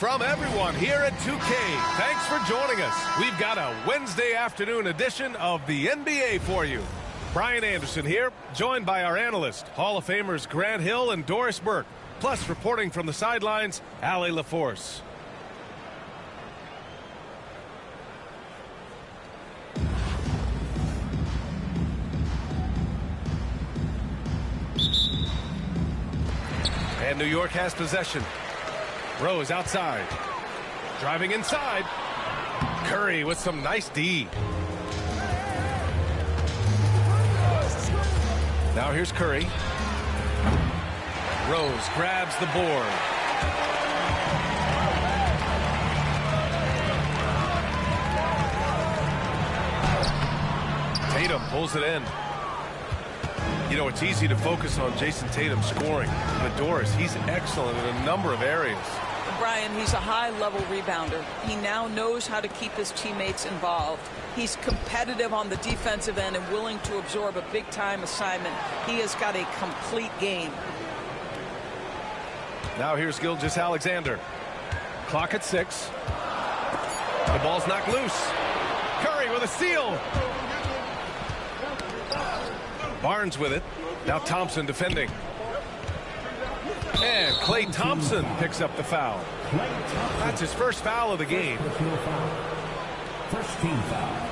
from everyone here at 2K. Thanks for joining us. We've got a Wednesday afternoon edition of the NBA for you. Brian Anderson here, joined by our analyst, Hall of Famers Grant Hill and Doris Burke. Plus, reporting from the sidelines, Allie LaForce. And New York has possession. Rose outside. Driving inside. Curry with some nice D. Now here's Curry. Rose grabs the board. Tatum pulls it in. You know, it's easy to focus on Jason Tatum scoring, but Doris, he's excellent in a number of areas. Brian, he's a high-level rebounder. He now knows how to keep his teammates involved. He's competitive on the defensive end and willing to absorb a big-time assignment. He has got a complete game. Now here's Gilgeous-Alexander. Clock at 6. The ball's knocked loose. Curry with a steal. Barnes with it. Now Thompson defending. And Klay Thompson picks up the foul. That's his first foul of the game. First team foul.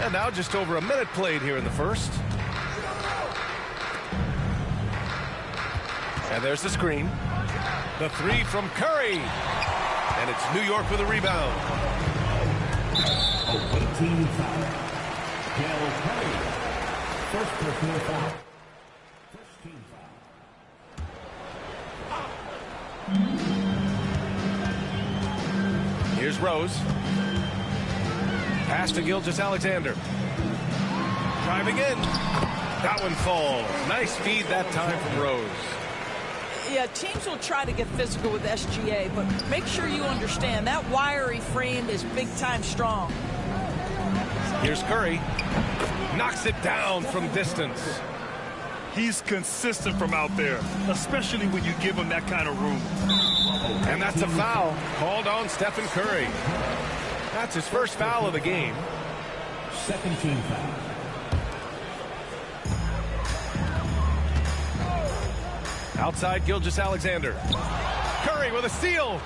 And now just over a minute played here in the first. And there's the screen. The three from Curry. And it's New York with a rebound. Away team foul. Curry. First personal foul. First team foul. Here's Rose. Pass to Gilgeous-Alexander. Driving in. That one falls. Nice feed that time from Rose. Yeah, teams will try to get physical with SGA, but make sure you understand that wiry frame is big-time strong. Here's Curry. Knocks it down from distance. He's consistent from out there, especially when you give him that kind of room. And that's a foul called on Stephen Curry. That's his first foul of the game. Second team foul. Outside Gilgeous-Alexander. Curry with a steal.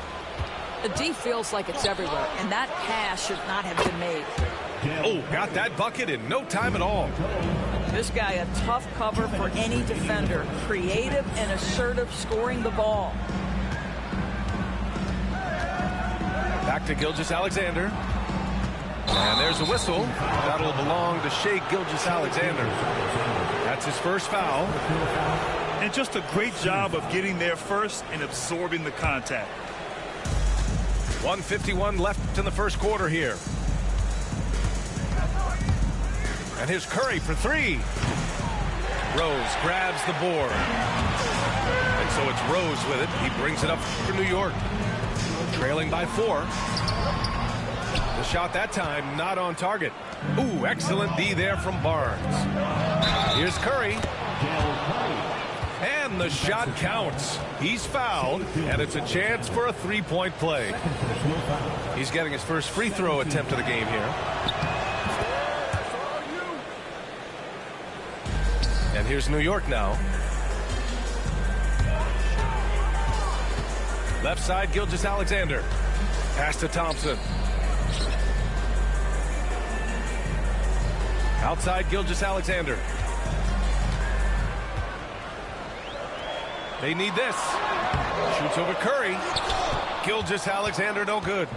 The D feels like it's everywhere, and that pass should not have been made. Oh, got that bucket in no time at all. This guy a tough cover for any defender. Creative and assertive scoring the ball. Back to Gilgeous-Alexander. And there's a whistle. That'll belong to Shai Gilgeous-Alexander. That's his first foul. And just a great job of getting there first and absorbing the contact. 1:51 left in the first quarter here. And here's Curry for three. Rose grabs the board. And so it's Rose with it. He brings it up for New York. Trailing by 4. The shot that time not on target. Ooh, excellent D there from Barnes. Here's Curry. And the shot counts. He's fouled, and it's a chance for a three-point play. He's getting his first free throw attempt of the game here. And here's New York now. Left side, Gilgeous-Alexander. Pass to Thompson. Outside, Gilgeous-Alexander. They need this. Shoots over Curry. Gilgeous-Alexander, no good.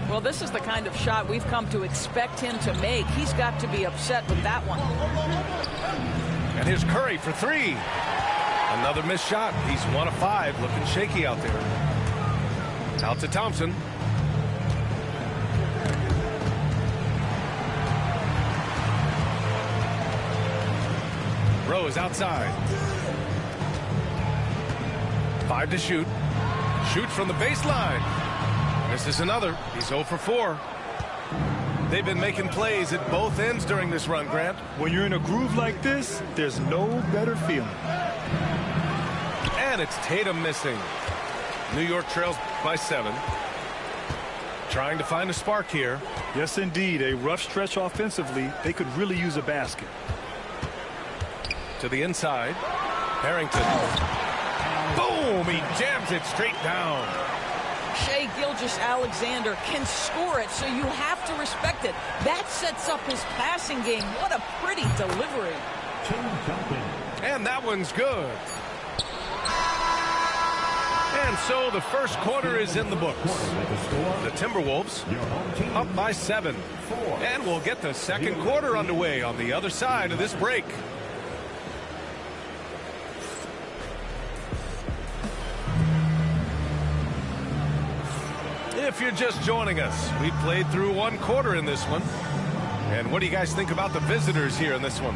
Well, this is the kind of shot we've come to expect him to make. He's got to be upset with that one. And here's Curry for three. Another missed shot. He's 1 of 5, looking shaky out there. Out to Thompson. Rose outside. 5 to shoot. Shoots from the baseline. This is another. He's 0 for 4. They've been making plays at both ends during this run, Grant. When you're in a groove like this, there's no better feeling. And it's Tatum missing. New York trails by 7. Trying to find a spark here. Yes, indeed. A rough stretch offensively. They could really use a basket. To the inside. Harrington. Boom! He jams it straight down. Shai Gilgeous-Alexander can score it, so you have to respect it. That sets up his passing game. What a pretty delivery. And that one's good. And so the first quarter is in the books. The Timberwolves up by 7. And we'll get the second quarter underway on the other side of this break. If you're just joining us, we played through one quarter in this one. And what do you guys think about the visitors here in this one?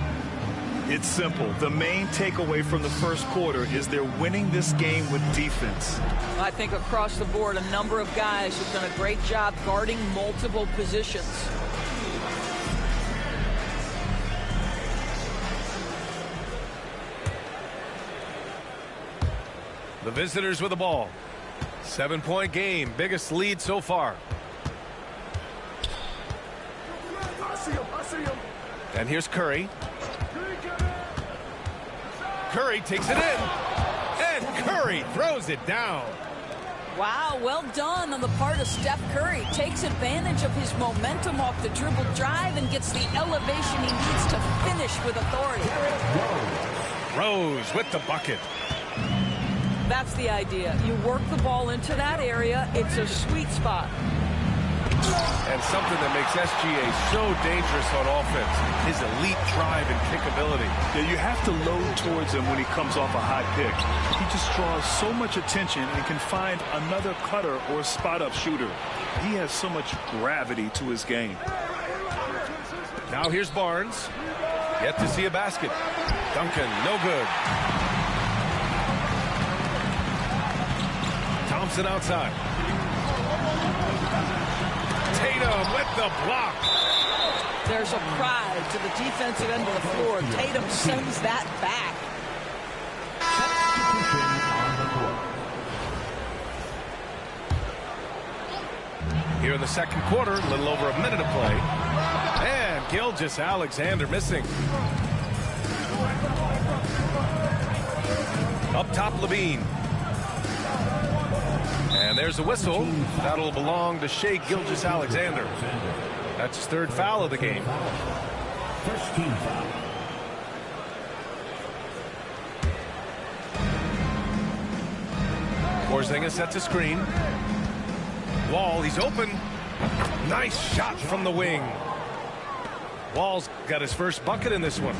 It's simple. The main takeaway from the first quarter is they're winning this game with defense. I think across the board, a number of guys have done a great job guarding multiple positions. The visitors with the ball. 7-point game, biggest lead so far. And here's Curry. Curry takes it in. And Curry throws it down. Wow, well done on the part of Steph Curry. Takes advantage of his momentum off the dribble drive and gets the elevation he needs to finish with authority. Rose with the bucket. That's the idea. You work the ball into that area. It's a sweet spot. And something that makes SGA so dangerous on offense, his elite drive and kick ability. Yeah, you have to load towards him when he comes off a high pick. He just draws so much attention and can find another cutter or spot-up shooter. He has so much gravity to his game. Now here's Barnes. Yet to see a basket. Duncan, no good. Thompson outside. Tatum with the block. There's a pride to the defensive end of the floor. Tatum sends that back. Here in the second quarter, a little over a minute of play. And Gilgeous-Alexander missing. Up top, Levine. And there's a whistle. That'll belong to Shai Gilgeous-Alexander. That's his third foul of the game. First team foul. Porzingis sets a screen. Wall, he's open. Nice shot from the wing. Wall's got his first bucket in this one.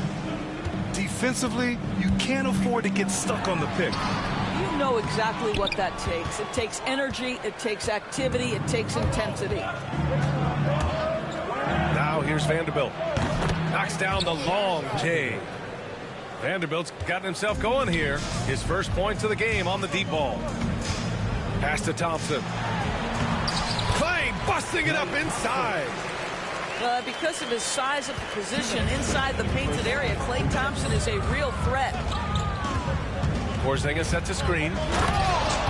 Defensively, you can't afford to get stuck on the pick. You know exactly what that takes. It takes energy, it takes activity, it takes intensity. Now here's Vanderbilt. Knocks down the long J. Vanderbilt's gotten himself going here. His first points of the game on the deep ball. Pass to Thompson. Clay busting it up inside. Because of his size of the position inside the painted area, Klay Thompson is a real threat. Porzingis sets a screen.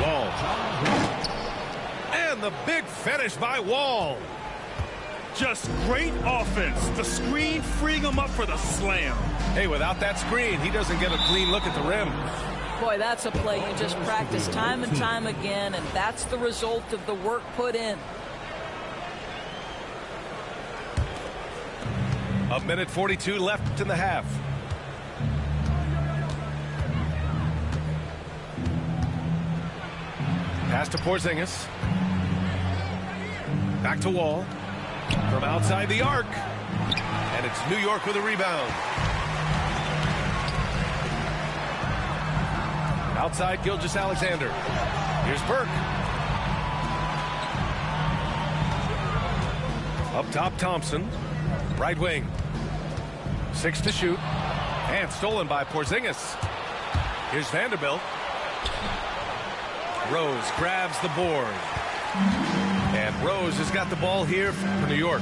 Wall. And the big finish by Wall. Just great offense. The screen freeing him up for the slam. Hey, without that screen, he doesn't get a clean look at the rim. Boy, that's a play you just practice time and time again, and that's the result of the work put in. A minute 42 left in the half. Pass to Porzingis. Back to Wall. From outside the arc. And it's New York with a rebound. Outside Gilgeous-Alexander. Here's Burke. Up top, Thompson. Right wing. 6 to shoot. And stolen by Porzingis. Here's Vanderbilt. Rose grabs the board. And Rose has got the ball here for New York.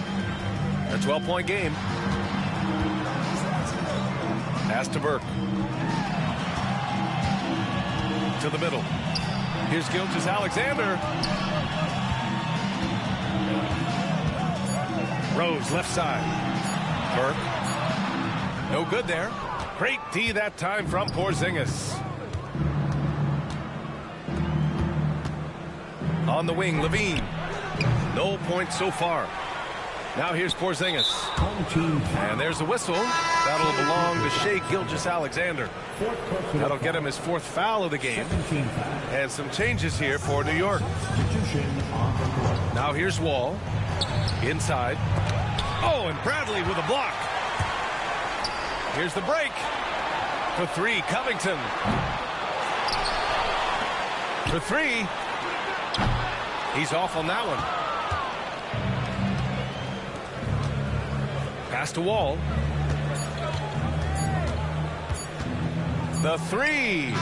A 12-point game. Pass to Burke. To the middle. Here's Gilgeous-Alexander. Rose, left side. Burke. No good there. Great D that time from Porzingis. On the wing, Levine. No points so far. Now here's Porzingis. And there's a whistle. That'll belong to Shai Gilgeous-Alexander. That'll get him his 4th foul of the game. And some changes here for New York. Now here's Wall. Inside. Oh, and Bradley with a block. Here's the break. For 3, Covington. For 3. He's off on that one. Pass to Wall. The 3.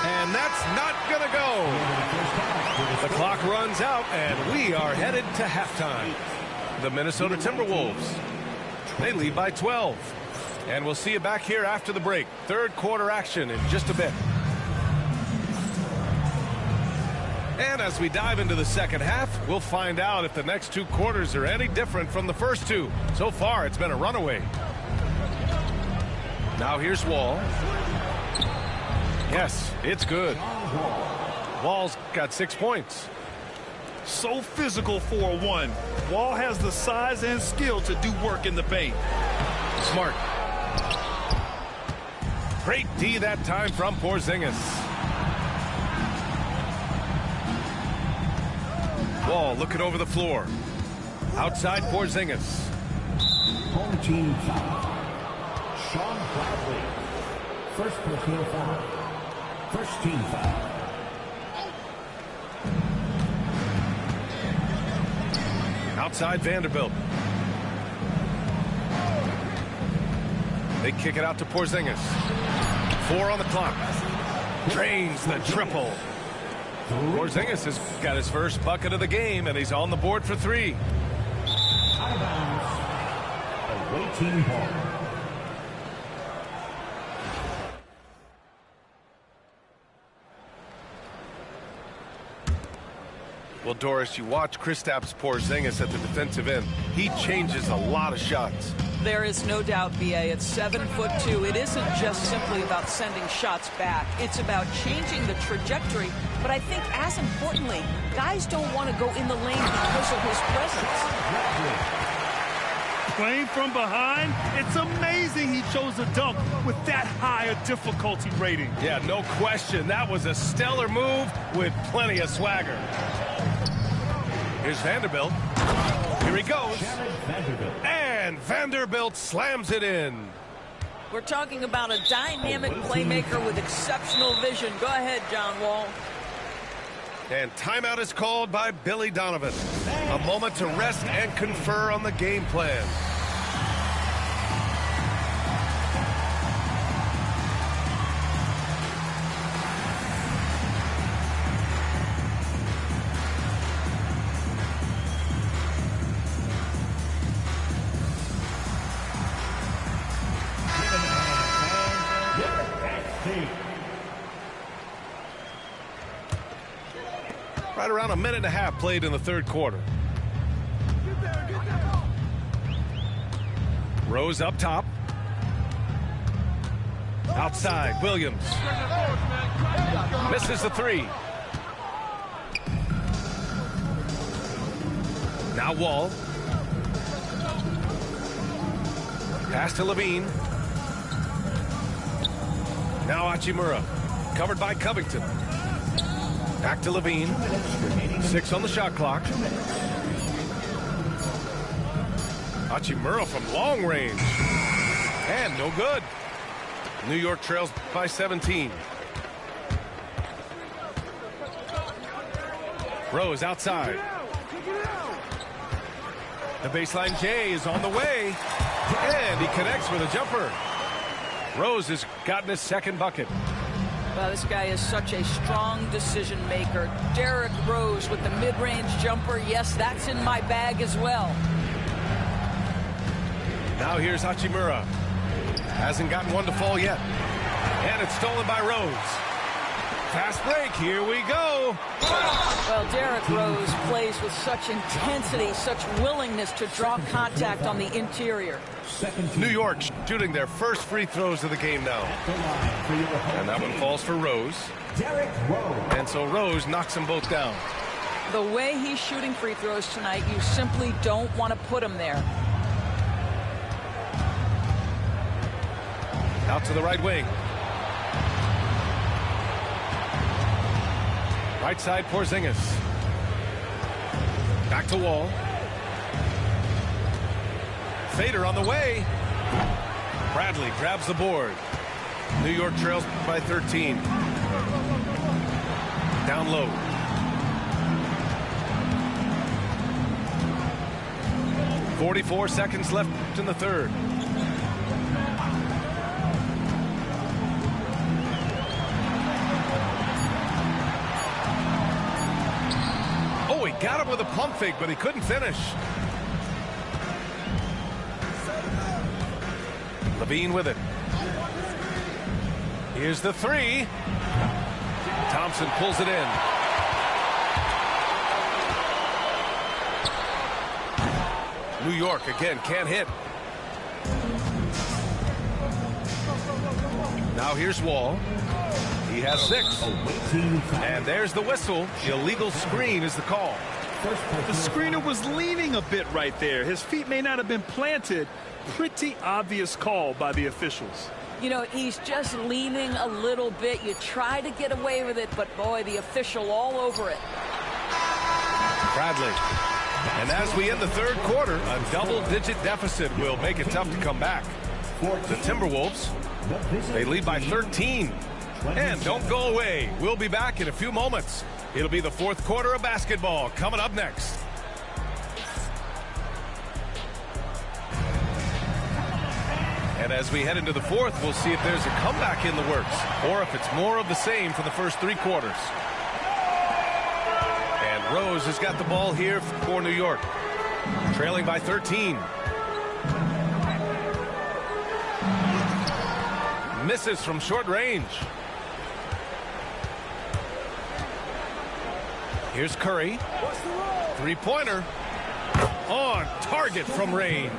And that's not going to go. The clock runs out, and we are headed to halftime. The Minnesota Timberwolves. They lead by 12. And we'll see you back here after the break. 3rd quarter action in just a bit. And as we dive into the 2nd half, we'll find out if the next 2 quarters are any different from the first 2. So far, it's been a runaway. Now here's Wall. Yes, it's good. Wall's got 6 points. So physical for a 1. Wall has the size and skill to do work in the paint. Smart. Great D that time from Porzingis. Wall looking over the floor. Outside Porzingis. Home team foul. Sean Bradley. First personal foul. First team foul. Outside Vanderbilt. They kick it out to Porzingis. 4 on the clock. Drains the triple. Porzingis has got his first bucket of the game, and he's on the board for 3. Out of bounds. Away team ball. Well, Doris, you watch Kristaps Porzingis at the defensive end. He changes a lot of shots. There is no doubt, B.A. At 7'2", it isn't just simply about sending shots back. It's about changing the trajectory. But I think, as importantly, guys don't want to go in the lane because of his presence. Playing from behind, it's amazing he chose a dunk with that high a difficulty rating. Yeah, no question. That was a stellar move with plenty of swagger. Here's Vanderbilt. Here he goes. And Vanderbilt slams it in. We're talking about a dynamic playmaker with exceptional vision. Go ahead, John Wall. And timeout is called by Billy Donovan. A moment to rest and confer on the game plan. Right around a minute and a half played in the 3rd quarter. Rose up top. Outside, Williams. Misses the 3. Now Wall. Pass to Levine. Now Hachimura. Covered by Covington. Back to Levine. 6 on the shot clock. Hachimura from long range. And no good. New York trails by 17. Rose outside. The baseline J is on the way. And he connects with a jumper. Rose has gotten his 2nd bucket. Well, this guy is such a strong decision maker. Derrick Rose with the mid-range jumper. Yes, that's in my bag as well. Now here's Hachimura. Hasn't gotten one to fall yet. And it's stolen by Rose. Fast break. Here we go. Well, Derrick Rose plays with such intensity, such willingness to draw contact on the interior. New York shooting their first free throws of the game now. And that one falls for Rose. And so Rose knocks them both down. The way he's shooting free throws tonight, you simply don't want to put him there. Out to the right wing. Right side, Porzingis. Back to Wall. Fader on the way. Bradley grabs the board. New York trails by 13. Down low. .44 seconds left in the third. Oh, he got him with a pump fake, but he couldn't finish. Levine with it. Here's the three. Thompson pulls it in. New York again can't hit. Now here's Wall. He has 6. And there's the whistle. Illegal screen is the call. The screener was leaning a bit right there. His feet may not have been planted. Pretty obvious call by the officials. You know, he's just leaning a little bit. You try to get away with it, but boy, the official all over it. Bradley. And as we end the third quarter, a double-digit deficit will make it tough to come back. The Timberwolves, they lead by 13. And don't go away. We'll be back in a few moments. It'll be the fourth quarter of basketball coming up next. And as we head into the fourth, we'll see if there's a comeback in the works or if it's more of the same for the first 3 quarters. And Rose has got the ball here for New York, trailing by 13. Misses from short range. Here's Curry. 3-pointer. On target from range.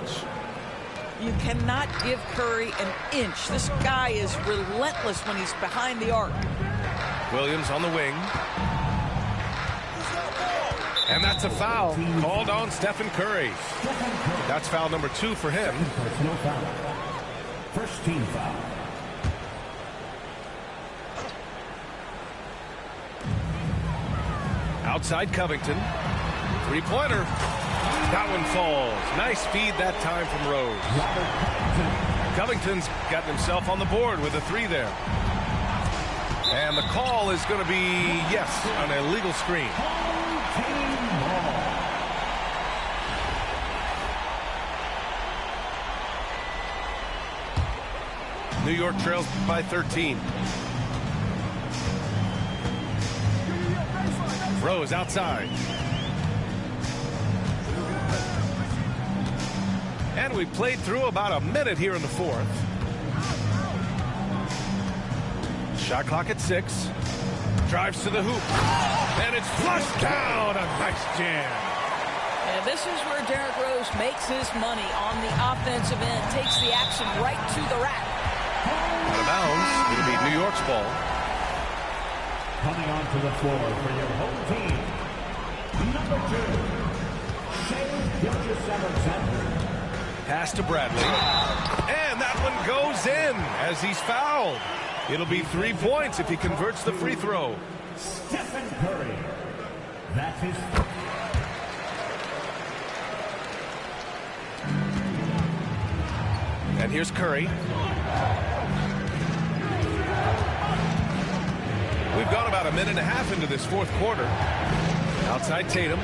You cannot give Curry an inch. This guy is relentless when he's behind the arc. Williams on the wing. And that's a foul called on Stephen Curry. That's foul number 2 for him. First team foul. Outside Covington. 3-pointer. That one falls. Nice feed that time from Rose. Covington's gotten himself on the board with a 3 there. And the call is going to be, yes, an illegal screen. New York trails by 13. Rose outside. And we played through about a minute here in the fourth. Shot clock at 6. Drives to the hoop. And it's flushed down. A nice jam. And this is where Derrick Rose makes his money on the offensive end. Takes the action right to the rack. Out of bounds. It'll be New York's ball. Coming onto the floor for your home team, number 2, Shea Gilgeous-Alexander. Pass to Bradley. And that one goes in as he's fouled. It'll be 3 points if he converts the free throw. Stephen Curry. That's his. And here's Curry. We've gone about a minute and a half into this fourth quarter. Outside Tatum.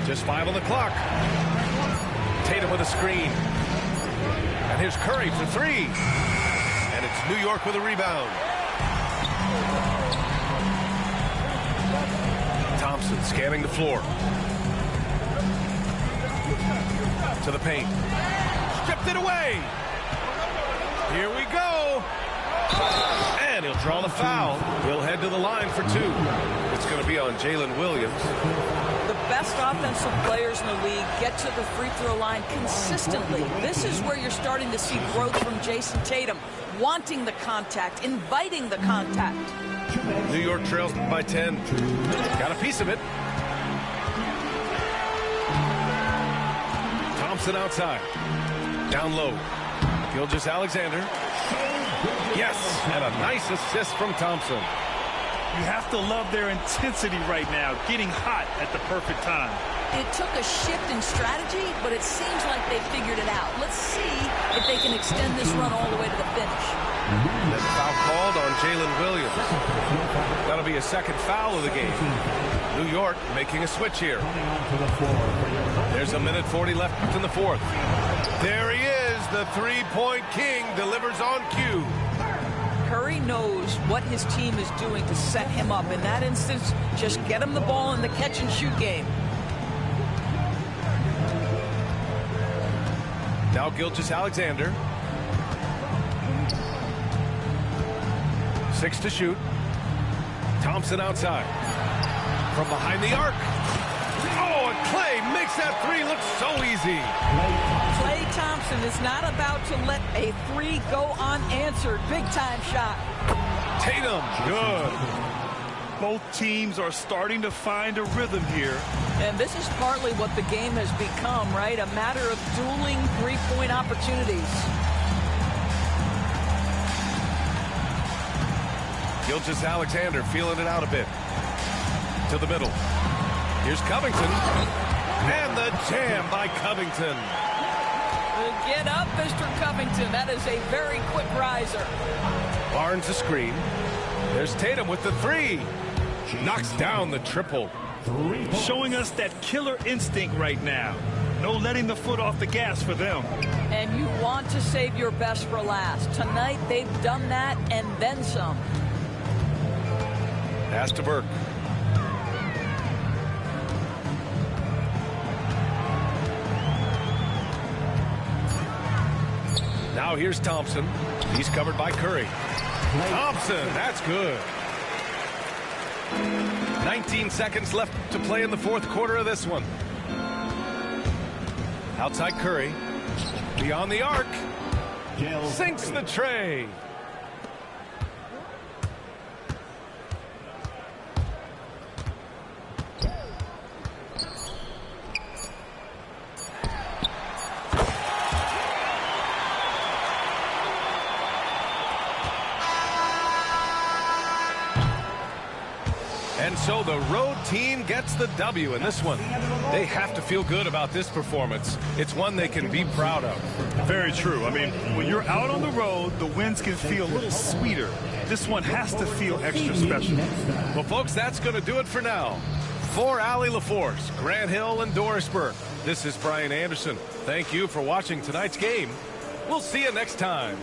Just 5 on the clock. Tatum with a screen. And here's Curry for 3. And it's New York with a rebound. Thompson scanning the floor. To the paint. Stripped it away. Here we go. And he'll draw the foul. He'll head to the line for two. It's going to be on Jalen Williams. The best offensive players in the league get to the free throw line consistently. This is where you're starting to see growth from Jason Tatum, wanting the contact, inviting the contact. New York trails by 10. Got a piece of it. Thompson outside. Down low. Gilgeous-Alexander. Yes, and a nice assist from Thompson. You have to love their intensity right now, getting hot at the perfect time. It took a shift in strategy, but it seems like they figured it out. Let's see if they can extend this run all the way to the finish. And foul called on Jalen Williams. That'll be a second foul of the game. New York making a switch here. There's a minute 40 left in the fourth. There he is, the three-point king, delivers on cue. Curry knows what his team is doing to set him up. In that instance, just get him the ball in the catch-and-shoot game. Now Gilgeous-Alexander. 6 to shoot. Thompson outside. From behind the arc. Oh, and Clay makes that three look so easy. Klay Thompson is not about to let a three go unanswered. Big-time shot. Tatum, good. Both teams are starting to find a rhythm here. And this is partly what the game has become, right? A matter of dueling three-point opportunities. Gilgeous-Alexander feeling it out a bit. To the middle. Here's Covington. And the jam by Covington. Get up, Mr. Covington. That is a very quick riser. Barnes a screen. There's Tatum with the three. Knocks down the triple. Showing us that killer instinct right now. No letting the foot off the gas for them. And you want to save your best for last. Tonight, they've done that and then some. Pass to Burke. Now here's Thompson. He's covered by Curry. Thompson, that's good. 19 seconds left to play in the fourth quarter of this one. Outside Curry. Beyond the arc. Sinks the tray. And so the road team gets the W in this one. They have to feel good about this performance. It's one they can be proud of. Very true. I mean, when you're out on the road, the wins can feel a little sweeter. This one has to feel extra special. Well, folks, that's going to do it for now. For Allie LaForce, Grant Hill, and Doris Burke, this is Brian Anderson. Thank you for watching tonight's game. We'll see you next time.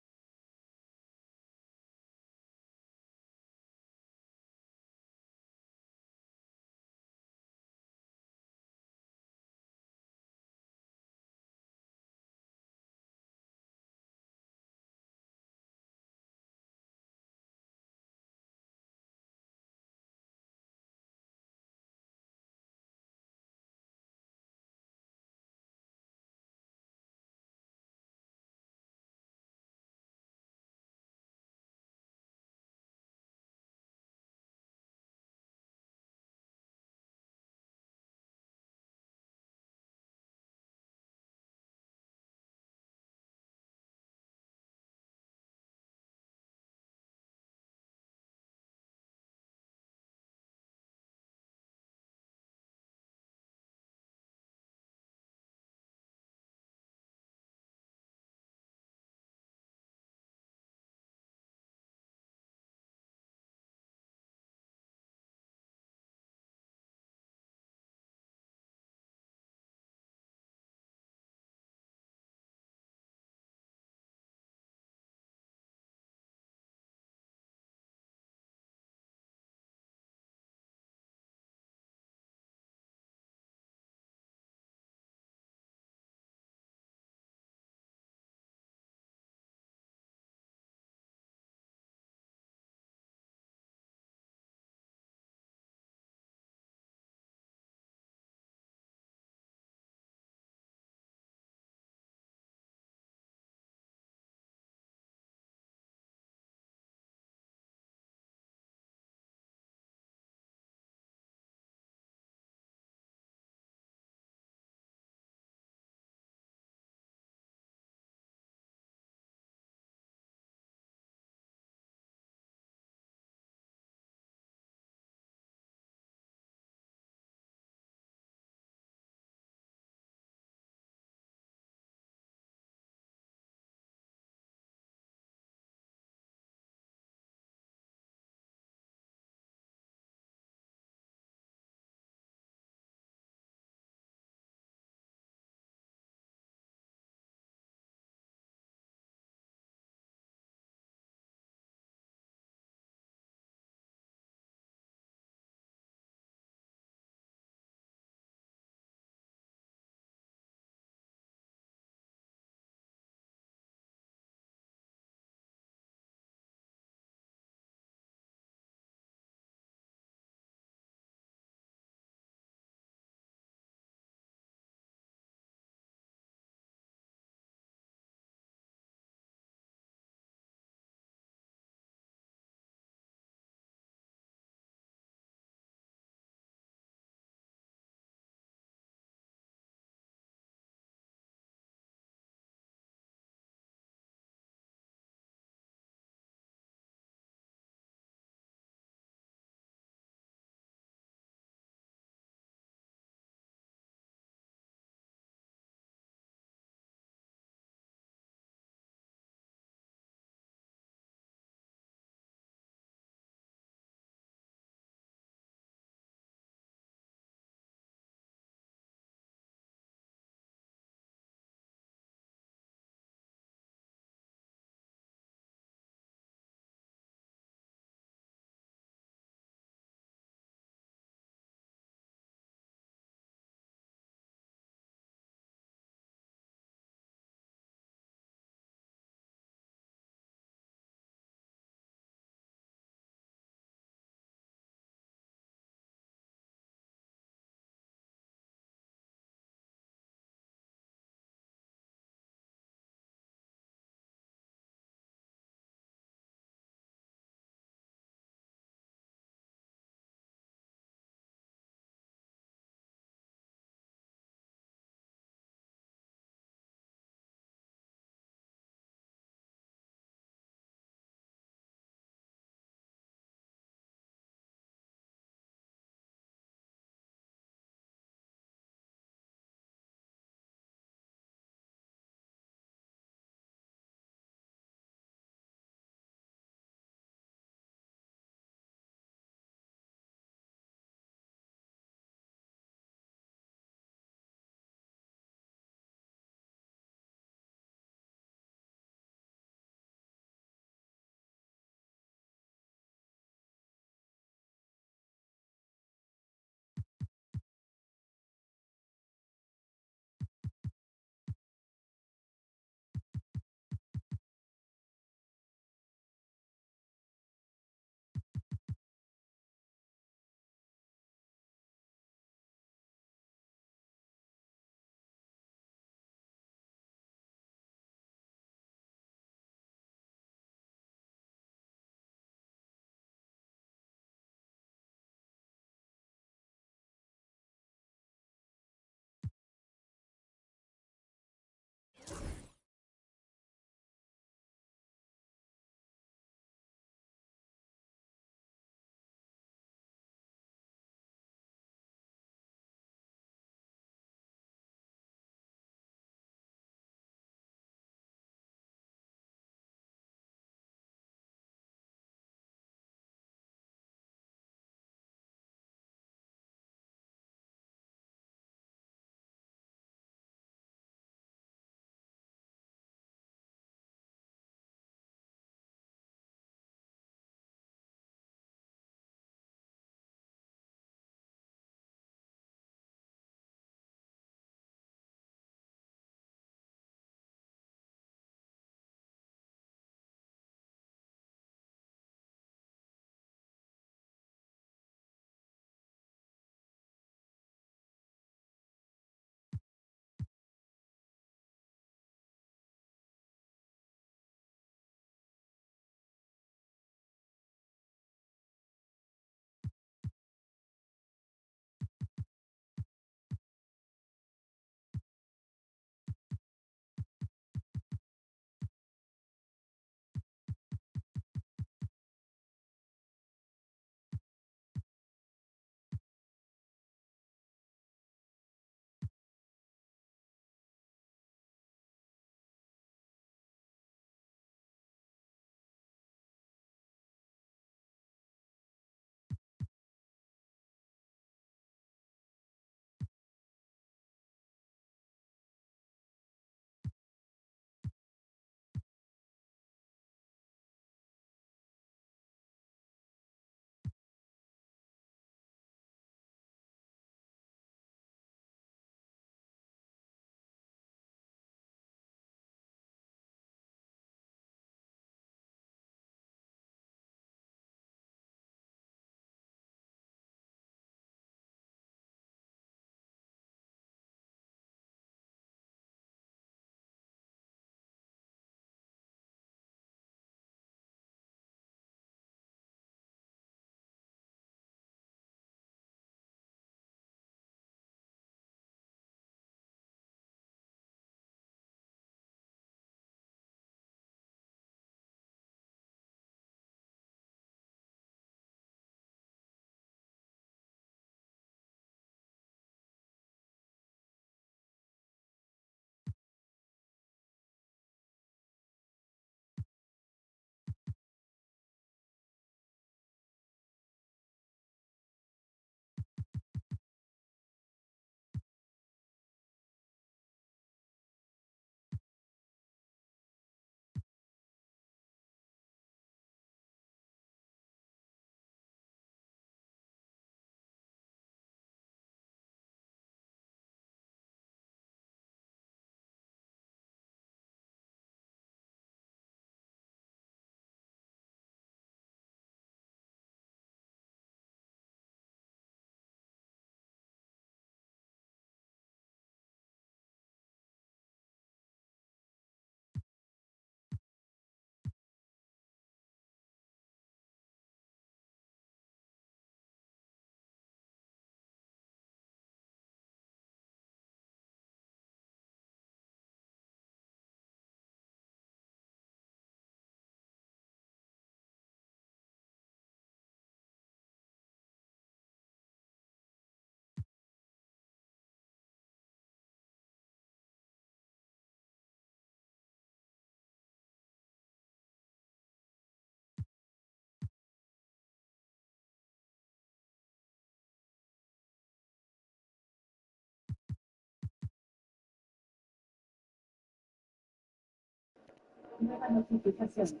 Nueva notificación.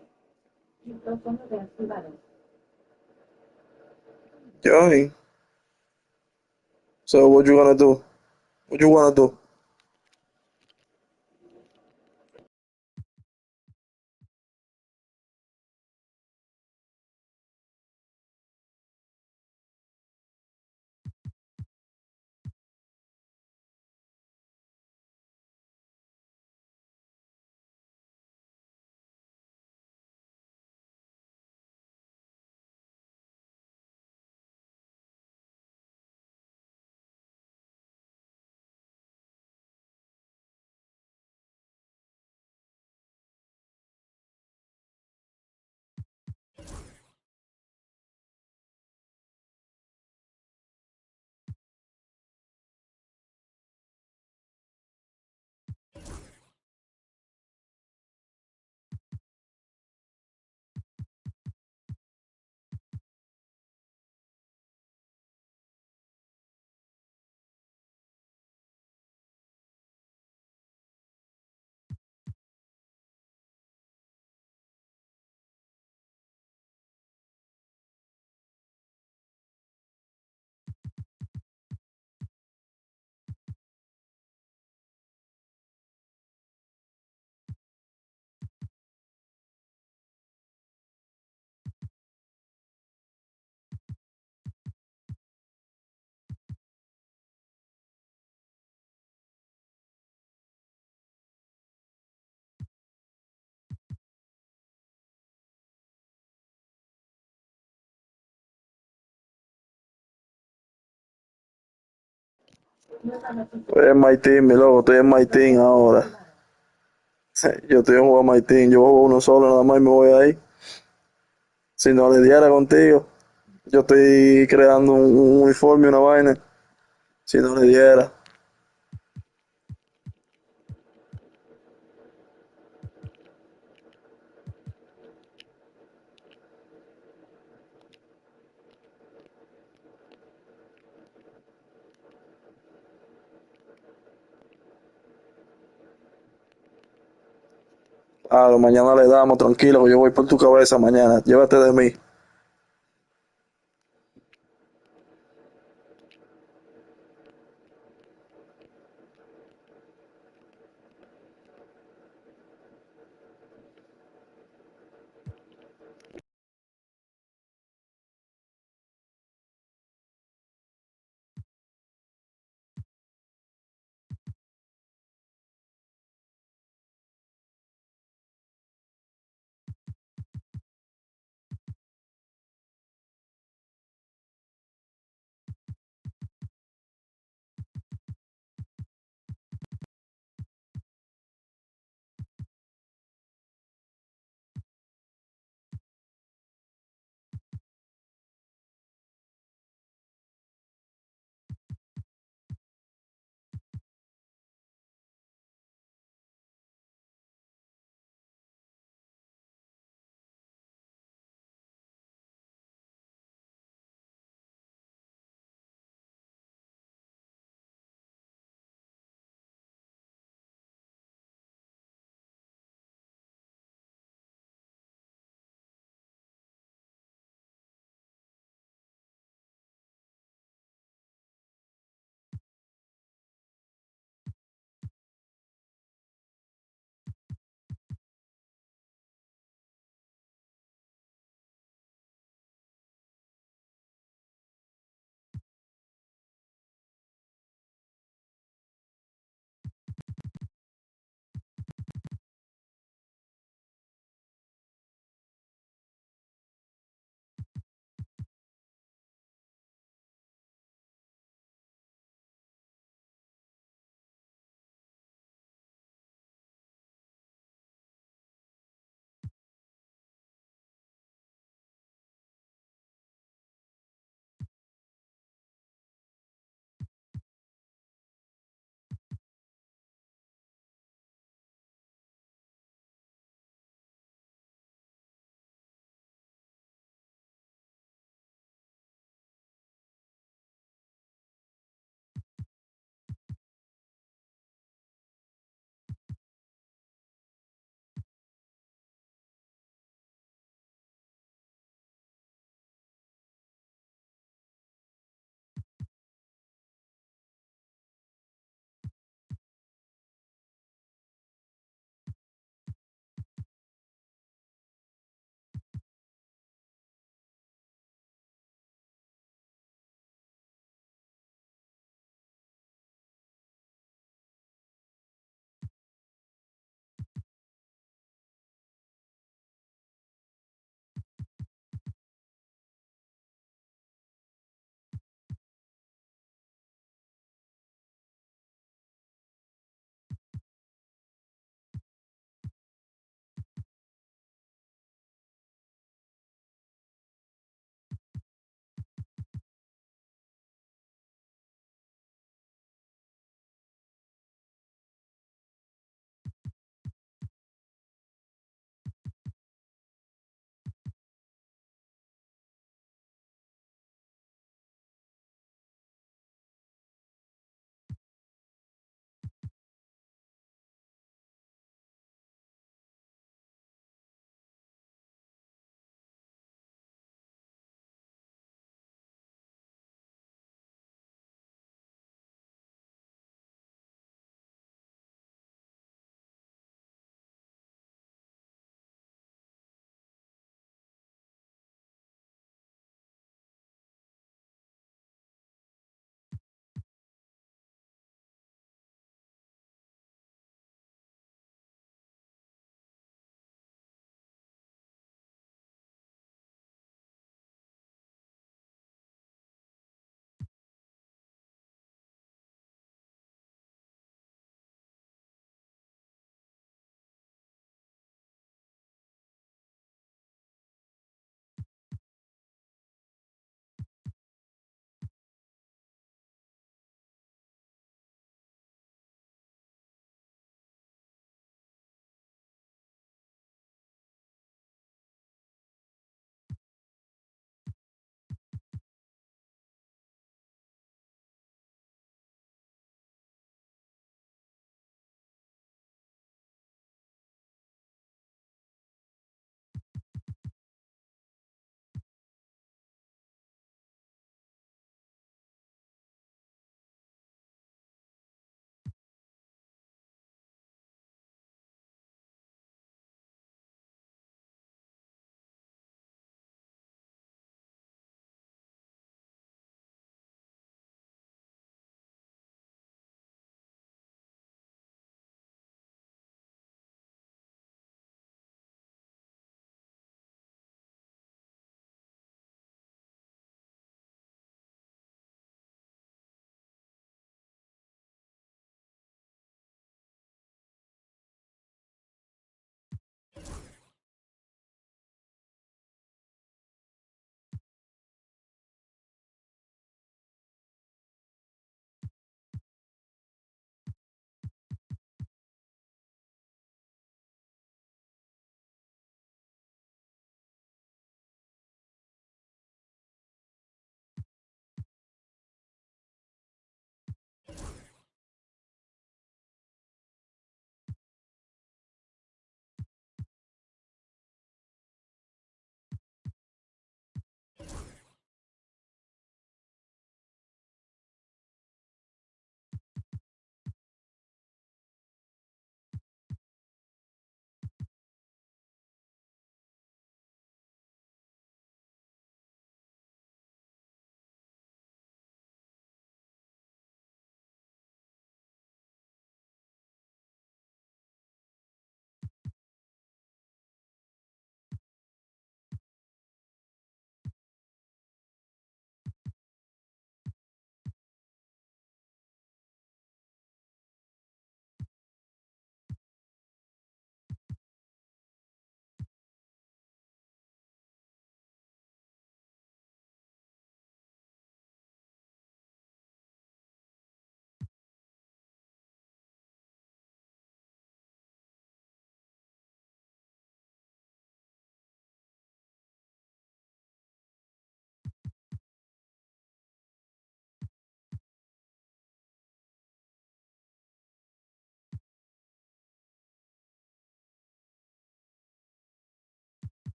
Micrófono deactivado. Johnny, so what you gonna do? What you wanna do? Estoy en My Team, mi loco, estoy en My Team ahora. Yo estoy en juego My Team, yo juego uno solo, nada más y me voy ahí. Si no le diera contigo, yo estoy creando un uniforme, una vaina. Si no le diera. Mañana le damos, tranquilo, que yo voy por tu cabeza mañana. Llévate de mí.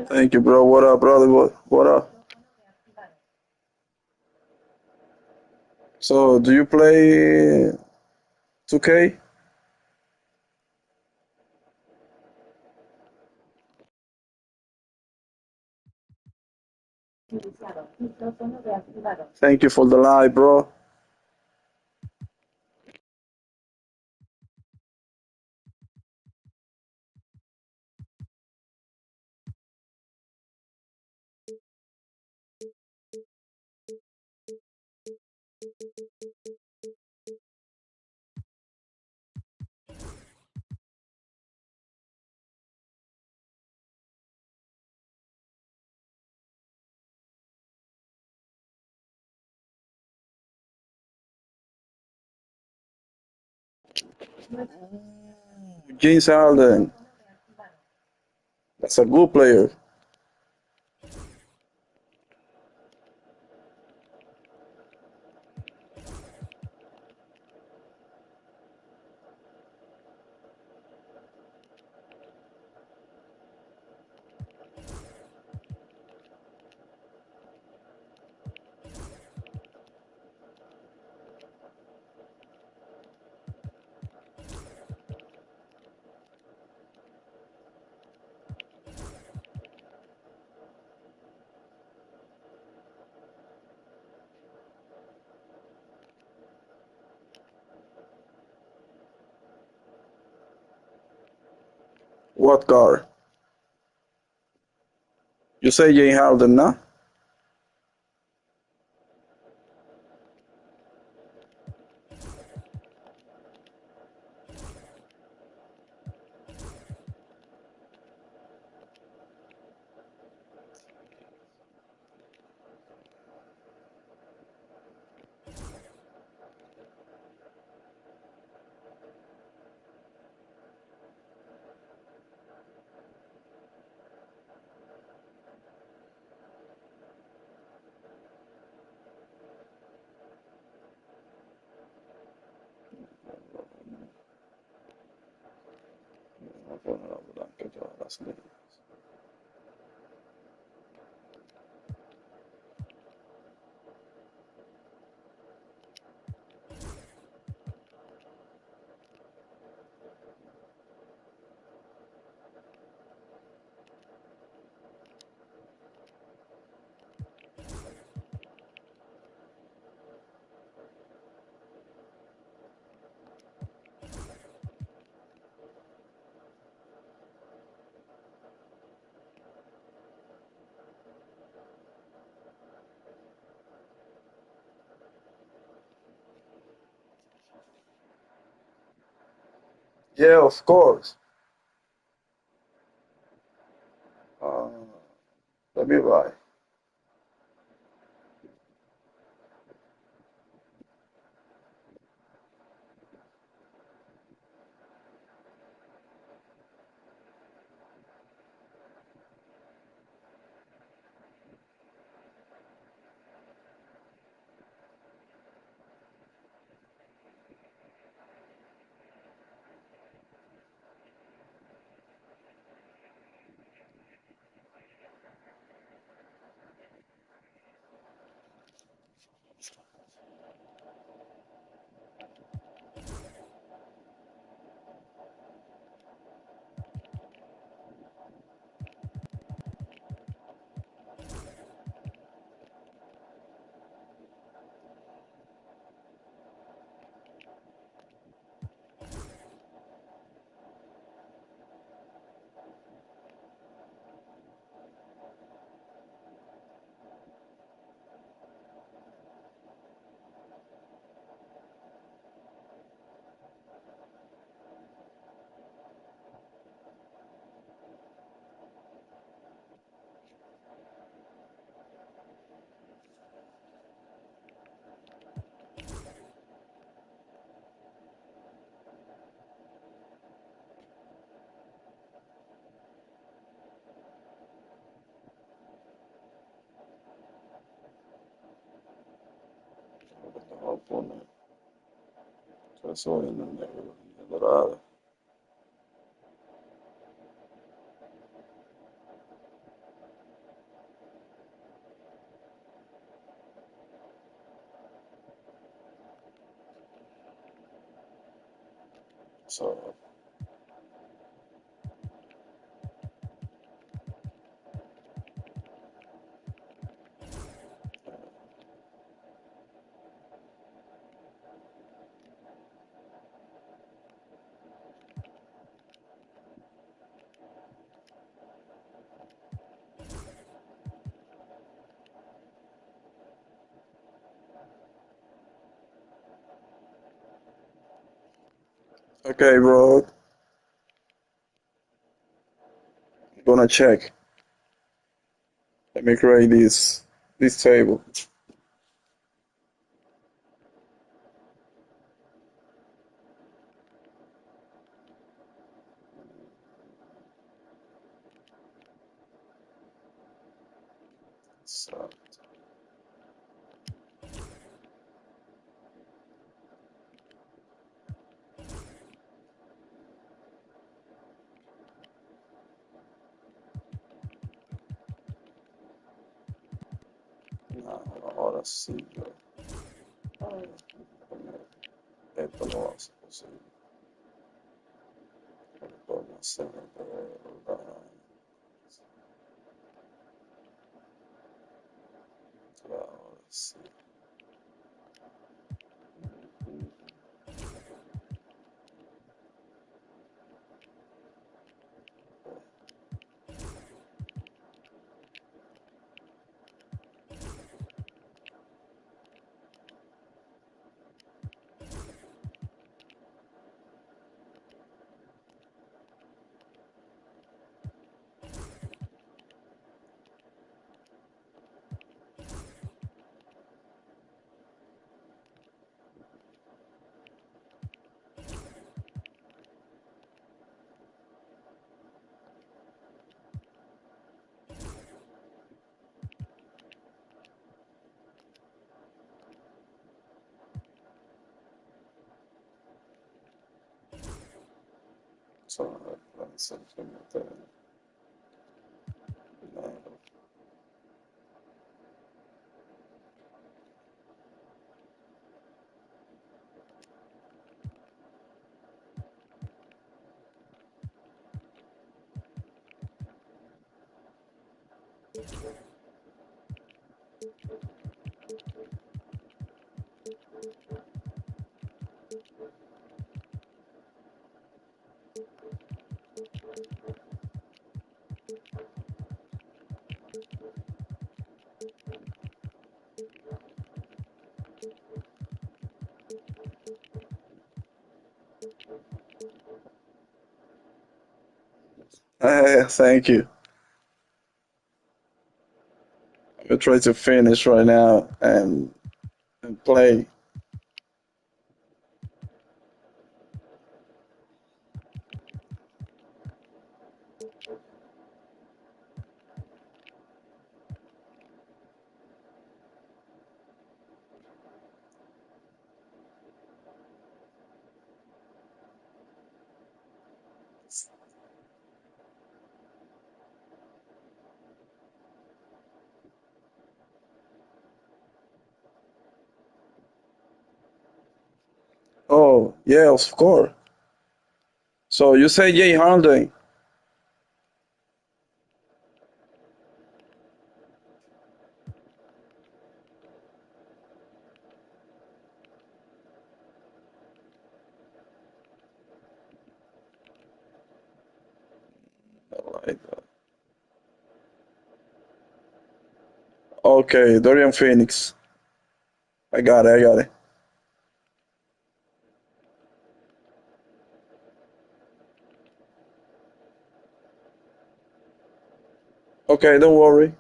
Thank you, bro. What up, brother? What up? So, do you play 2K? Iniciado. Micrófono reactivado. Thank you for the live, bro. James Harden. That's a good player. What guard? You say James Harden, nah? Yeah, of course. Uh, Let me buy. Voy a poner eso en el negro, en el dorado. So, okay, bro. I'm gonna check. Let me create this table. So, ahora sí, yo. Esto lo hace posible. Vamos a hacer, ahora sí. So, let me see if I can get that. Thank you. I'm gonna try to finish right now and play. Oh, yeah, of course. So you say Jay Harden. Like that. Okay, Dorian Phoenix. I got it, I got it. Okay, don't worry.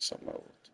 Eso me gusta.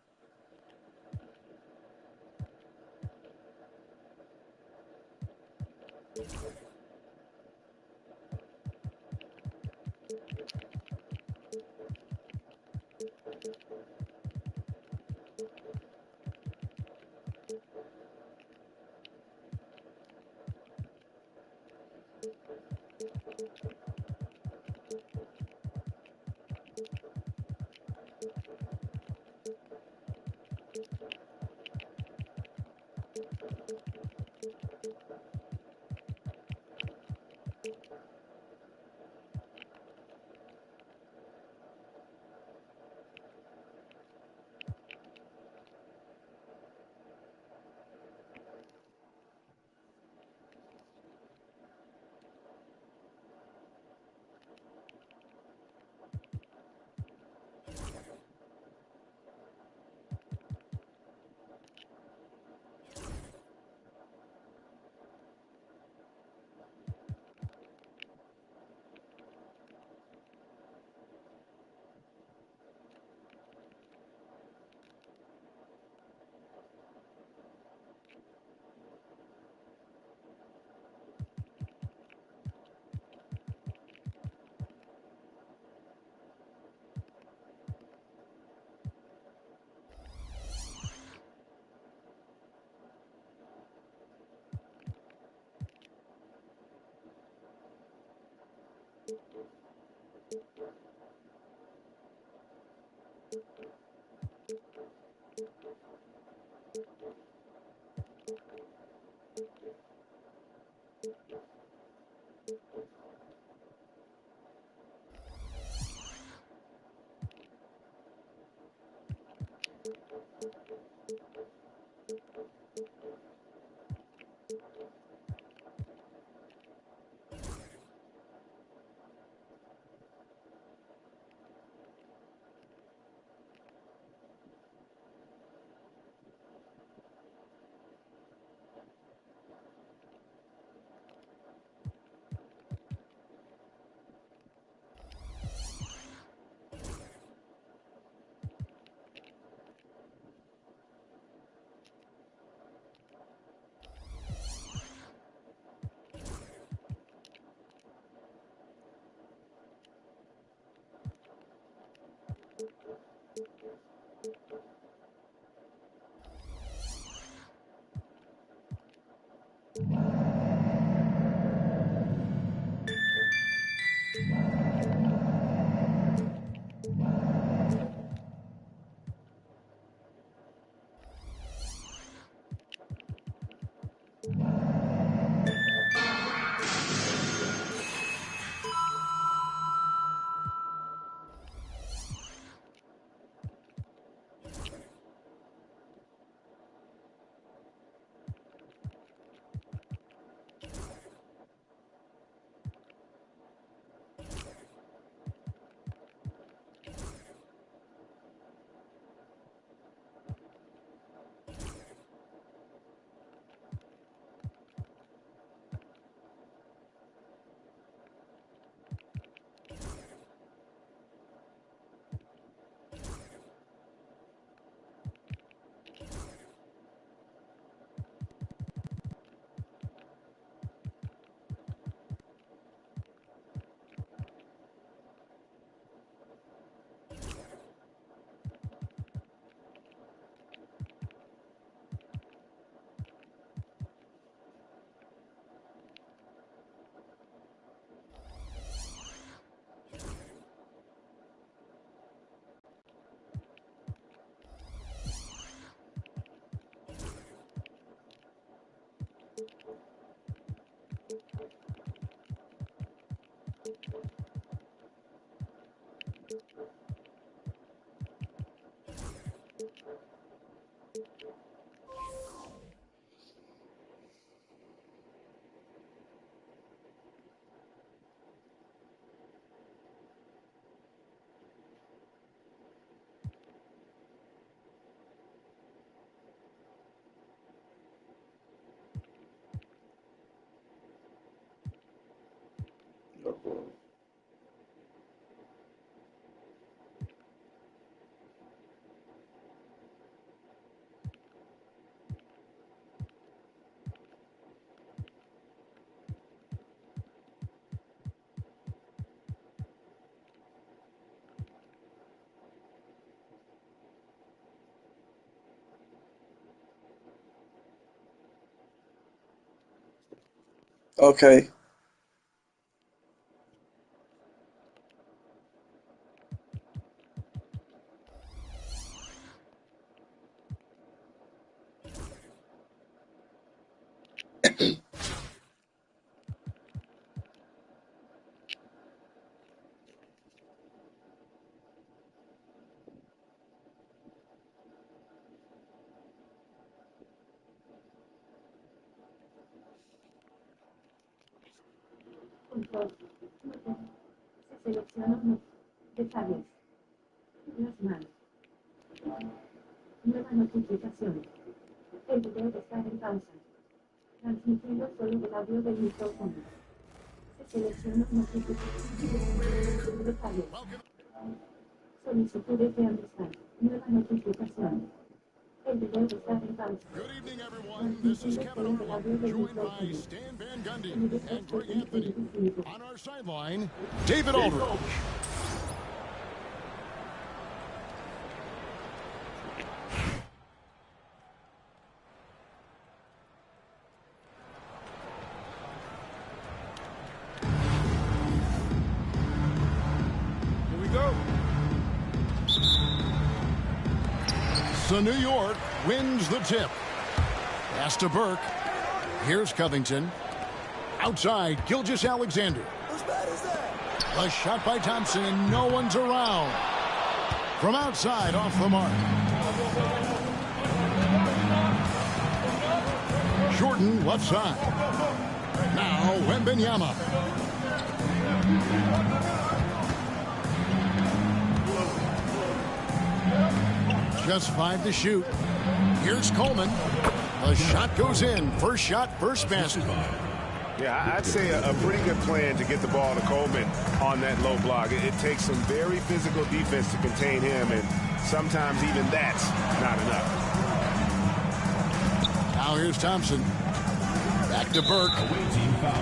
Okay. Control. Se seleccionan detalles. Las manos. Nueva notificación. El video está en pausa. Transmitiendo solo el audio del micrófono. Se selecciona notificación. Detalles. Solicitudes de amistad. Nueva notificación. El video está en pausa. Good evening, everyone. This is Kevin Arnold, joined by Stan Van Gundy and Greg Anthony. On our sideline, David Aldridge. Here we go. So New York wins the tip. Pass to Burke. Here's Covington. Outside, Gilgeous-Alexander. A shot by Thompson, and no one's around. From outside, off the mark. Jordan, left side. Now, Wembanyama. Just 5 to shoot. Here's Coleman. The shot goes in. First shot, first basket. Yeah, I'd say a pretty good plan to get the ball to Coleman on that low block. It takes some very physical defense to contain him, and sometimes even that's not enough. Now here's Thompson. Back to Burke.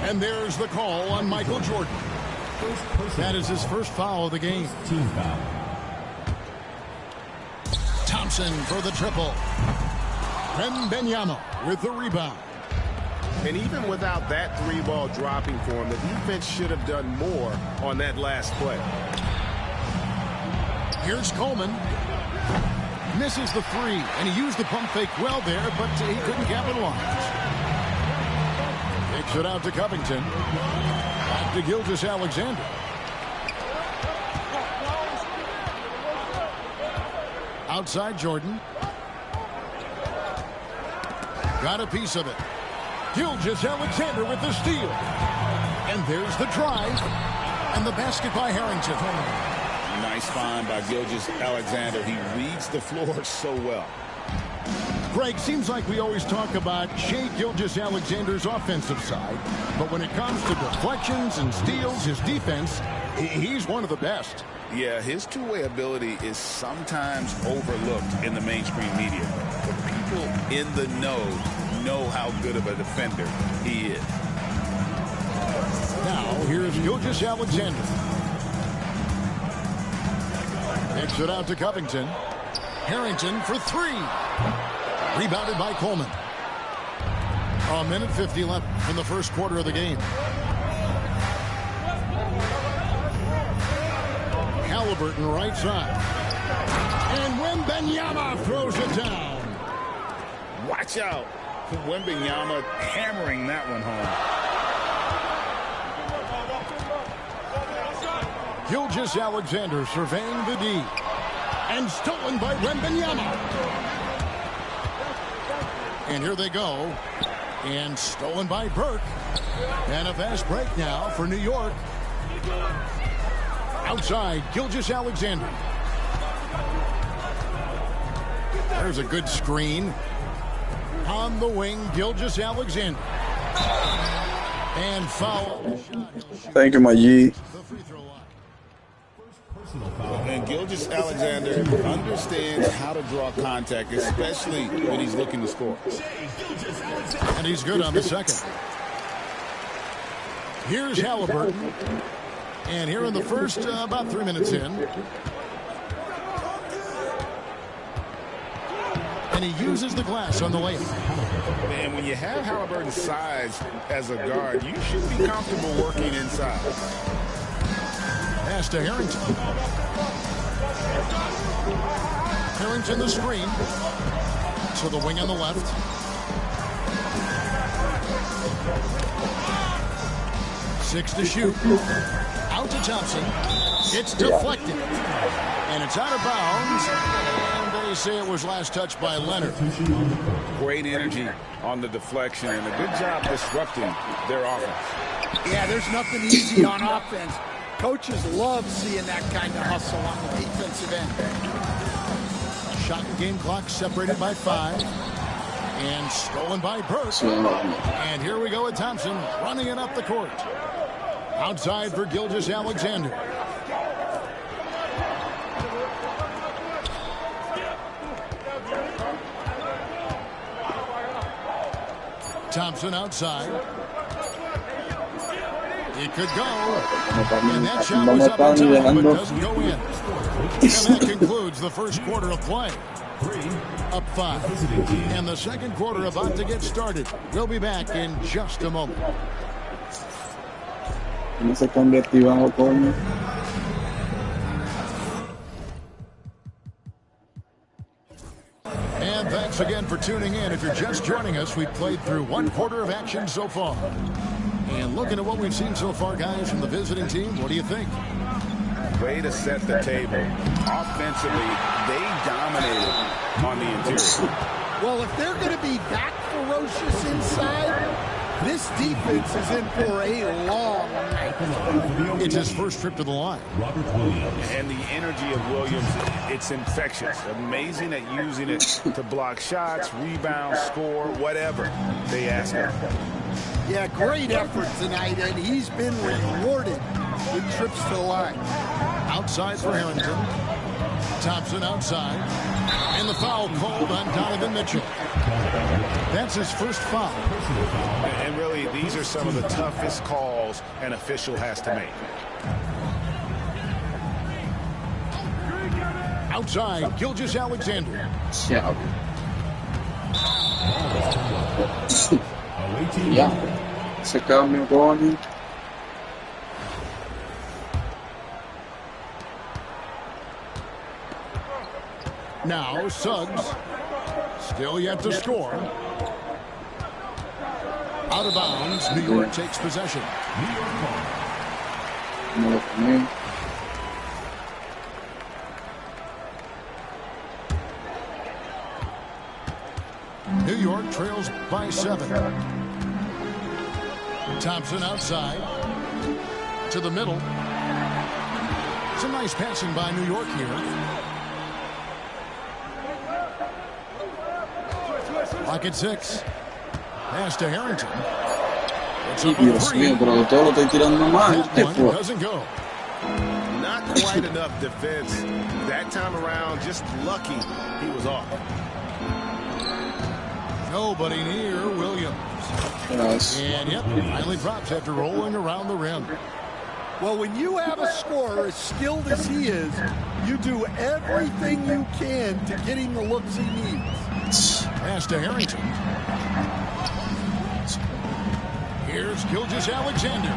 And there's the call on Michael Jordan. That is his first foul of the game. Team foul. Thompson for the triple. Wembanyama with the rebound. And even without that three ball dropping for him, the defense should have done more on that last play. Here's Coleman. Misses the three, and he used the pump fake well there, but he couldn't capitalize. Takes it out to Covington. Back to Gilgeous-Alexander. Outside Jordan. Got a piece of it. Gilgeous-Alexander with the steal. And there's the drive. And the basket by Harrington. Nice find by Gilgeous-Alexander. He reads the floor so well. Greg, seems like we always talk about Shai Gilgeous-Alexander's offensive side. But when it comes to deflections and steals, his defense, he's one of the best. Yeah, his two-way ability is sometimes overlooked in the mainstream media. But people in the know how good of a defender he is. Now, here's Gilgeous-Alexander. Takes it out to Covington. Harrington for three. Rebounded by Coleman. 1:50 left in the first quarter of the game. Halliburton right side. And Wembanyama throws it down. Watch out. Wembanyama hammering that one home. Gilgeous-Alexander surveying the D. And stolen by Wembanyama. And here they go. And stolen by Burke. And a fast break now for New York. Outside, Gilgeous-Alexander. There's a good screen. On the wing, Gilgeous-Alexander. And foul. Thank you, my G. And Gilgeous-Alexander understands how to draw contact, especially when he's looking to score. And he's good on the second. Here's Halliburton. And here in the first, about 3 minutes in. And he uses the glass on the layup. And when you have Halliburton's size as a guard, you should be comfortable working inside. Pass to Harrington. Harrington the screen. To the wing on the left. Six to shoot. Out to Thompson. It's deflected. And it's out of bounds. And they say it was last touched by Leonard. Great energy on the deflection and a good job disrupting their offense. Yeah, there's nothing easy on offense. Coaches love seeing that kind of hustle on the defensive end. Shot and game clock separated by 5. And stolen by Burke. And here we go with Thompson running it up the court. Outside for Gilgeous-Alexander. Thompson outside. It could go. And that shot was up in time, but doesn't go in. And that concludes the first quarter of play. Up 5. And the second quarter about to get started. We'll be back in just a moment. No se cambia activado con... And thanks again for tuning in. If you're just joining us, we've played through one quarter of action so far. And looking at what we've seen so far, guys, from the visiting team, what do you think? Way to set the table. Offensively, they dominated on the interior. Well, if they're going to be that ferocious inside, this defense is in for a long night. It's his first trip to the line. And the energy of Williams, it's infectious. Amazing at using it to block shots, rebound, score, whatever they ask him. Yeah, great effort tonight, and he's been rewarded with trips to the line. Outside for Harrington. Thompson outside. And the foul called on Donovan Mitchell. That's his first foul. And really, these are some of the toughest calls an official has to make. Outside, Gilgeous-Alexander. Ya, se cambio con... Now, Suggs. Still yet to score. Out of bounds, New York takes possession. New York trails by 7. Thompson outside. To the middle. Some nice passing by New York here. Lock at 6. Pass to Harrington. It's up a 3. Doesn't go. Not quite enough defense. That time around, just lucky he was off. Nobody near Williams. Nice. And yep, finally drops after rolling around the rim. Well, when you have a scorer as skilled as he is, you do everything you can to get him the looks he needs. Pass to Harrington. Here's Gilgeous-Alexander.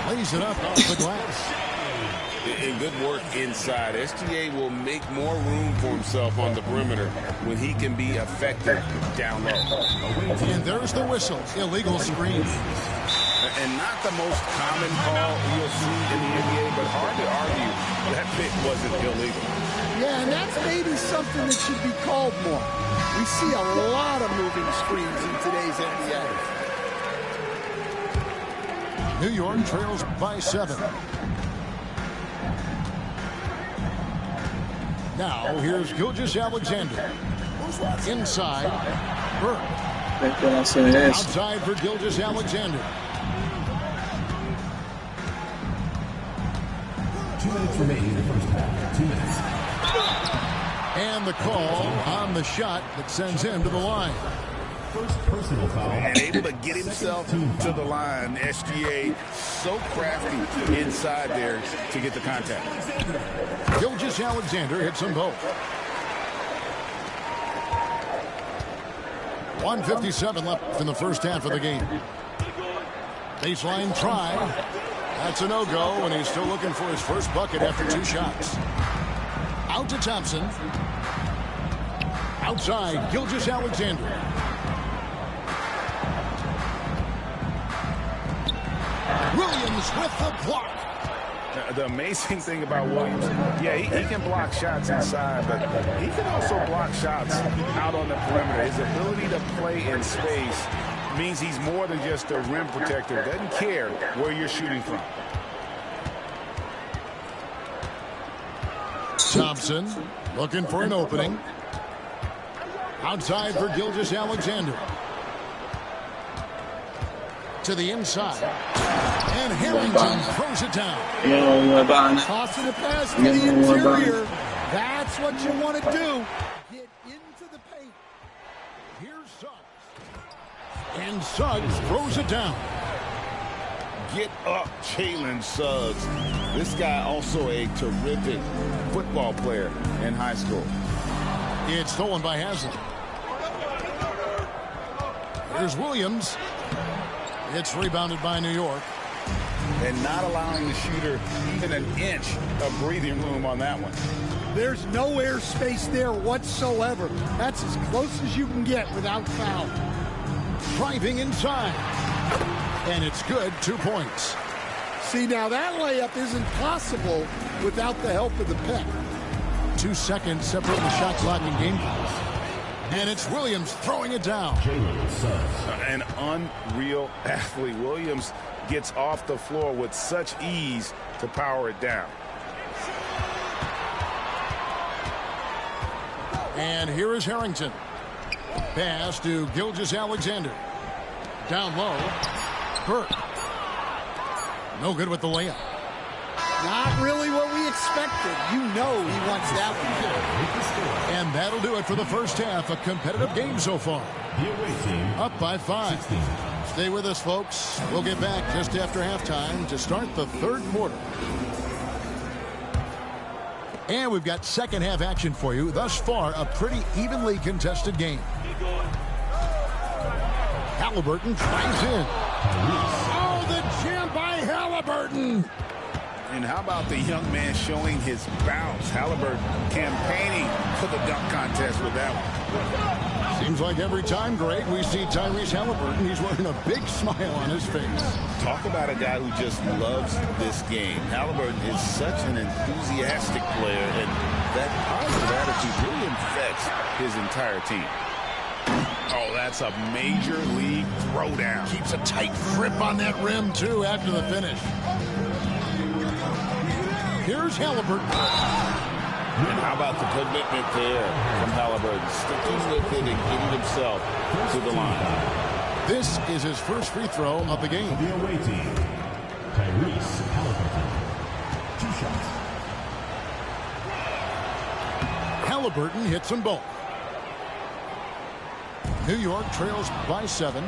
Lays it up off the glass. And good work inside. SGA will make more room for himself on the perimeter when he can be effective down low. And there's the whistle. Illegal screen. And not the most common call you'll see in the NBA, but hard to argue that pick wasn't illegal. Yeah, and that's maybe something that should be called more. We see a lot of moving screens in today's NBA. New York trails by 7. Now, here's Gilgeous-Alexander. Inside, Burke. Outside for Gilgeous-Alexander. 2 minutes remaining in the first half. 2 minutes. And the call on the shot that sends him to the line. First personal foul. And able to get himself to the line. SGA so crafty inside there to get the contact. Gilgeous-Alexander hits them both. 1:57 left in the first half of the game. Baseline try. That's a no-go, and he's still looking for his first bucket after 2 shots. Out to Thompson. Outside, Gilgeous-Alexander. Williams with the block. The amazing thing about Williams, yeah, he can block shots inside, but he can also block shots out on the perimeter. His ability to play in space means he's more than just a rim protector. Doesn't care where you're shooting from. Thompson looking for an opening. Outside for Gilgeous-Alexander. To the inside. And Harrington throws it down. Tossing it past to the interior. That's what you want to do. Get into the paint. Here's Suggs. And Suggs throws it down. Get up, Jalen Suggs. This guy also a terrific football player in high school. It's stolen by Haslam. Here's Williams. It's rebounded by New York. And not allowing the shooter even an inch of breathing room on that one. There's no air space there whatsoever. That's as close as you can get without foul. Driving inside. And it's good. 2 points. See, now that layup isn't possible without the help of the pick. 2 seconds separating the shot clock and game clock. And it's Williams throwing it down. An unreal athlete. Williams gets off the floor with such ease to power it down. And here is Harrington. Pass to Gilgeous-Alexander. Down low. Burke. No good with the layup. Not really what we expected. You know he wants that one. And that'll do it for the first half. A competitive game so far. Up by 5. Stay with us, folks. We'll get back just after halftime to start the third quarter. And we've got second half action for you. Thus far, a pretty evenly contested game. Halliburton tries in. Oh, the jam by Halliburton. And how about the young man showing his bounce? Halliburton campaigning for the dunk contest with that one. Seems like every time, Greg, we see Tyrese Halliburton, he's wearing a big smile on his face. Talk about a guy who just loves this game. Halliburton is such an enthusiastic player, and that positive attitude really infects his entire team. Oh, that's a major league throwdown. Keeps a tight grip on that rim, too, after the finish. Here's Halliburton. And how about the commitment there from Halliburton? Sticking with it and getting himself to the line. This is his first free throw of the game. The away team, Tyrese Halliburton. 2 shots. Halliburton hits them both. New York trails by 7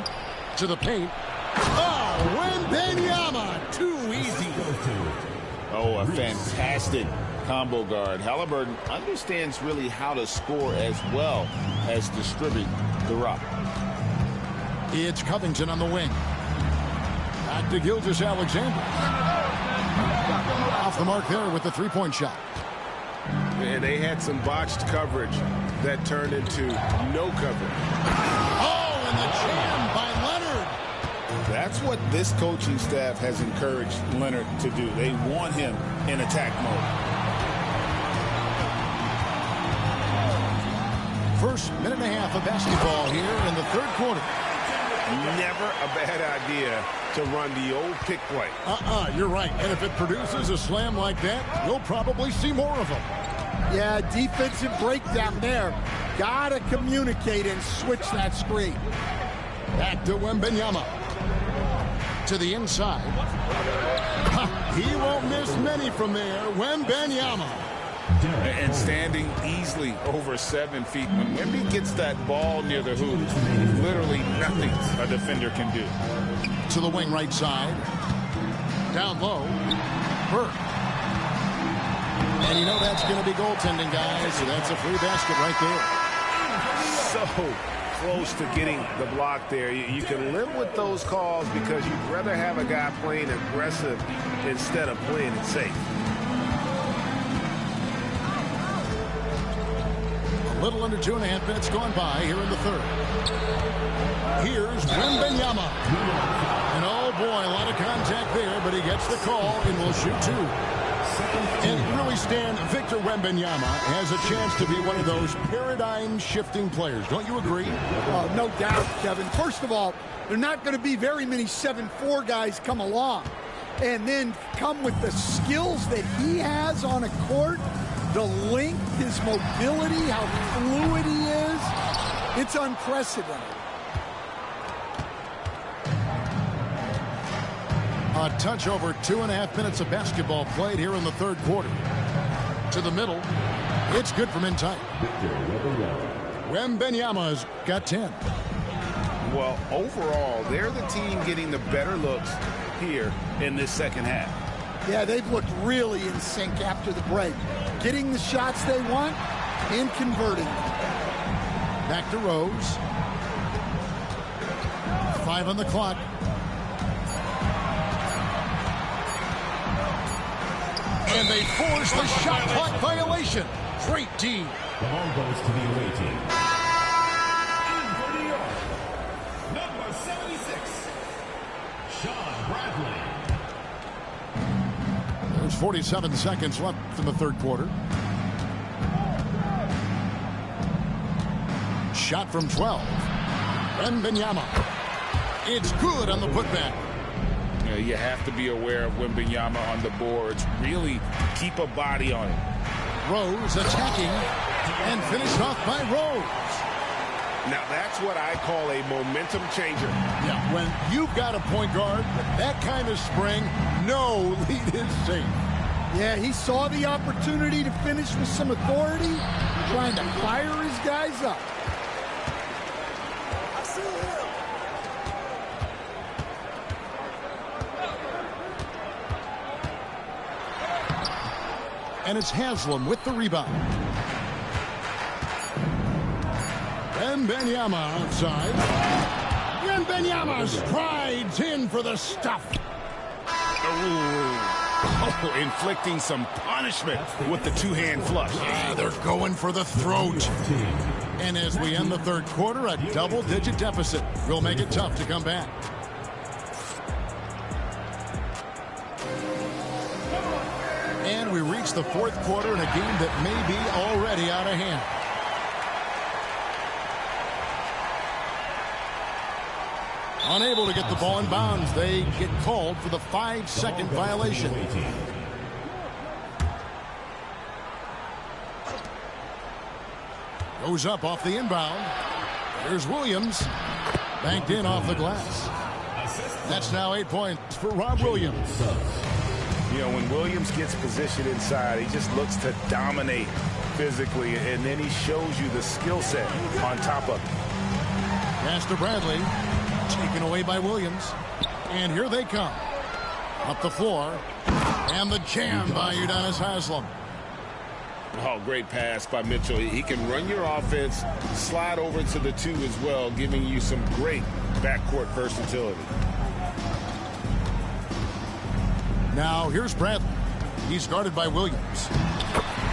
to the paint. Oh, Wembanyama, too easy. Oh, a fantastic combo guard. Halliburton understands really how to score as well as distribute the rock. It's Covington on the wing. Back to Gilgeous-Alexander. Off the mark there with the three-point shot. And they had some botched coverage that turned into no coverage. Oh, and the jam by Leonard. That's what this coaching staff has encouraged Leonard to do. They want him in attack mode. First minute and a half of basketball here in the third quarter. Never a bad idea to run the old pick play. You're right. And if it produces a slam like that, we'll probably see more of them. Yeah, defensive breakdown there. Gotta communicate and switch that screen. Back to Wembanyama. To the inside. He won't miss many from there. Wembanyama. And standing easily over 7 feet. When Wemby gets that ball near the hoop, literally nothing a defender can do. To the wing right side. Down low. Burke. And you know that's going to be goaltending, guys. So that's a free basket right there. So close to getting the block there. You can live with those calls because you'd rather have a guy playing aggressive instead of playing it safe. A little under 2.5 minutes gone by here in the third. Here's Wembanyama. And oh boy, a lot of contact there, but he gets the call and will shoot two. And really, Stan, Victor Wembanyama has a chance to be one of those paradigm-shifting players. Don't you agree? No doubt, Kevin. First of all, there are not going to be very many 7'4" guys come along. And then come with the skills that he has on a court, the length, his mobility, how fluid he is. It's unprecedented. A touch over 2.5 minutes of basketball played here in the third quarter. To the middle. It's good from in tight. Wembanyama's got 10. Well, overall, they're the team getting the better looks here in this second half. Yeah, they've looked really in sync after the break. Getting the shots they want and converting them. Back to Rose. 5 on the clock. And they force the shot clock violation. Great team. The ball goes to the away team. In for New York, number 76, Sean Bradley. There's 47 seconds left in the third quarter. Shot from 12. Wembanyama. It's good on the putback. You have to be aware of Wembanyama on the boards. Really keep a body on it. Rose attacking and finished off by Rose. Now that's what I call a momentum changer. Yeah, when you've got a point guard with that kind of spring, no lead is safe. Yeah, he saw the opportunity to finish with some authority, trying to fire his guys up. And it's Haslam with the rebound. Wembanyama outside. Wembanyama strides in for the stuff. Oh, inflicting some punishment with the two-hand flush. Yeah, they're going for the throat. And as we end the third quarter, a double-digit deficit will make it tough to come back. And we reach the fourth quarter in a game that may be already out of hand. Unable to get the ball in bounds, they get called for the 5-second violation. Goes up off the inbound. There's Williams. Banked in off the glass. That's now 8 points for Rob Williams. You know, when Williams gets positioned inside, he just looks to dominate physically, and then he shows you the skill set on top of it. Pass to Bradley. Taken away by Williams. And here they come. Up the floor. And the jam by Udonis Haslem. Oh, great pass by Mitchell. He can run your offense, slide over to the two as well, giving you some great backcourt versatility. Now here's Bradley. He's guarded by Williams.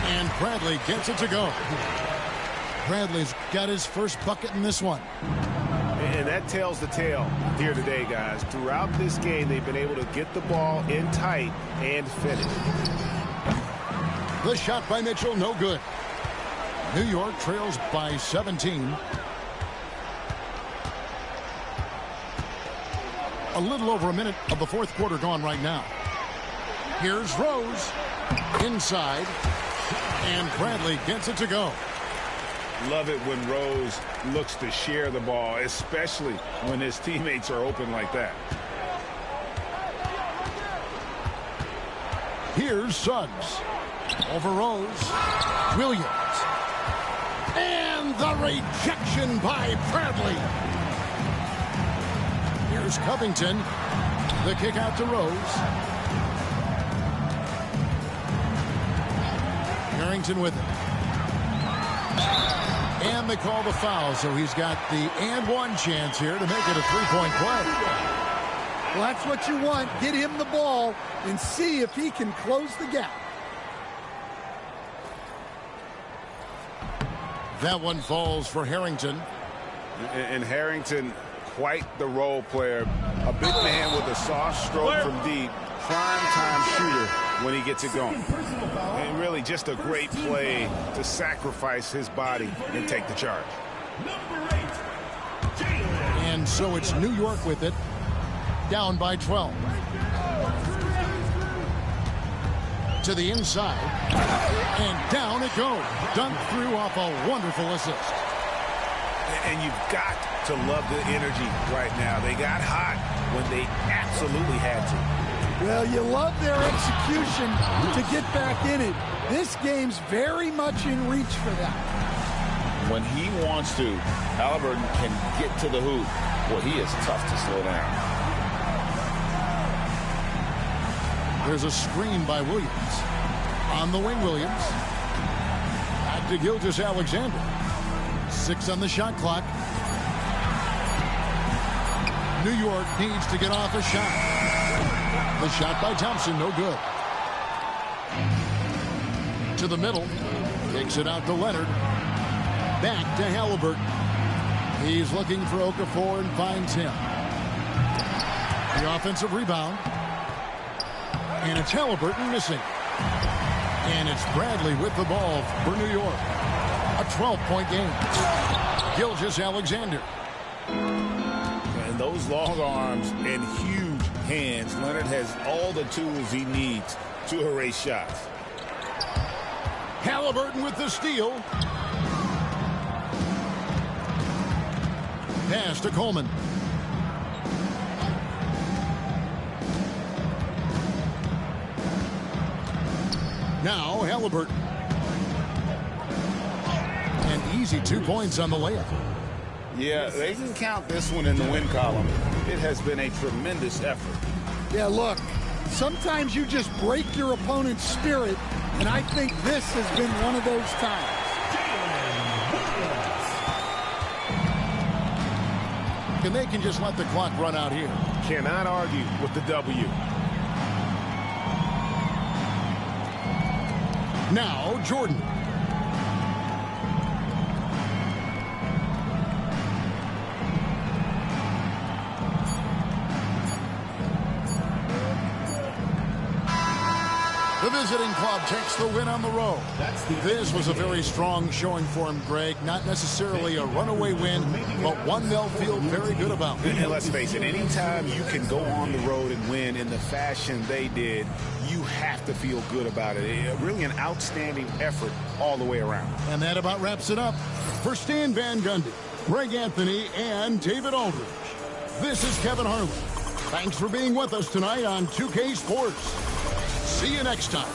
And Bradley gets it to go. Bradley's got his first bucket in this one. And that tells the tale here today, guys. Throughout this game, they've been able to get the ball in tight and finish. The shot by Mitchell, no good. New York trails by 17. A little over a minute of the fourth quarter gone right now. Here's Rose. Inside. And Bradley gets it to go. Love it when Rose looks to share the ball, especially when his teammates are open like that. Here's Suggs. Over Rose. Williams. And the rejection by Bradley. Here's Covington. The kick out to Rose. Harrington with it. And And they call the foul, so he's got the and one chance here to make it a three-point play. Well, that's what you want. Get him the ball and see if he can close the gap. That one falls for Harrington. And Harrington, quite the role player. A big man with a soft stroke from deep. Prime time shooter when he gets it going. And really just a great play to sacrifice his body and take the charge. And so it's New York with it, down by 12. To the inside, and down it goes. Dunked through off a wonderful assist. And you've got to love the energy right now. They got hot when they absolutely had to. Well, you love their execution to get back in it. This game's very much in reach for them. When he wants to, Halliburton can get to the hoop. Well, he is tough to slow down. There's a screen by Williams. On the wing, Williams. Back to Gilgeous-Alexander. 6 on the shot clock. New York needs to get off a shot. The shot by Thompson, no good. To the middle. Takes it out to Leonard. Back to Halliburton. He's looking for Okafor and finds him. The offensive rebound. And it's Halliburton missing. And it's Bradley with the ball for New York. A 12-point game. Gilgeous-Alexander. And those long arms and huge hands, Leonard has all the tools he needs to erase shots. Halliburton with the steal. Pass to Coleman. Now Halliburton. An easy 2 points on the layup. Yeah, they can count this one in the win column. It has been a tremendous effort. Yeah, look, sometimes you just break your opponent's spirit, and I think this has been one of those times. And they can just let the clock run out here. Cannot argue with the W. Now Jordan. The visiting club takes the win on the road. This was a very strong showing for him, Greg. Not necessarily a runaway win, but one they'll feel very good about. And let's face it, anytime you can go on the road and win in the fashion they did, you have to feel good about it. Really an outstanding effort all the way around. And that about wraps it up. For Stan Van Gundy, Greg Anthony, and David Aldridge, this is Kevin Harlan. Thanks for being with us tonight on 2K Sports. See you next time.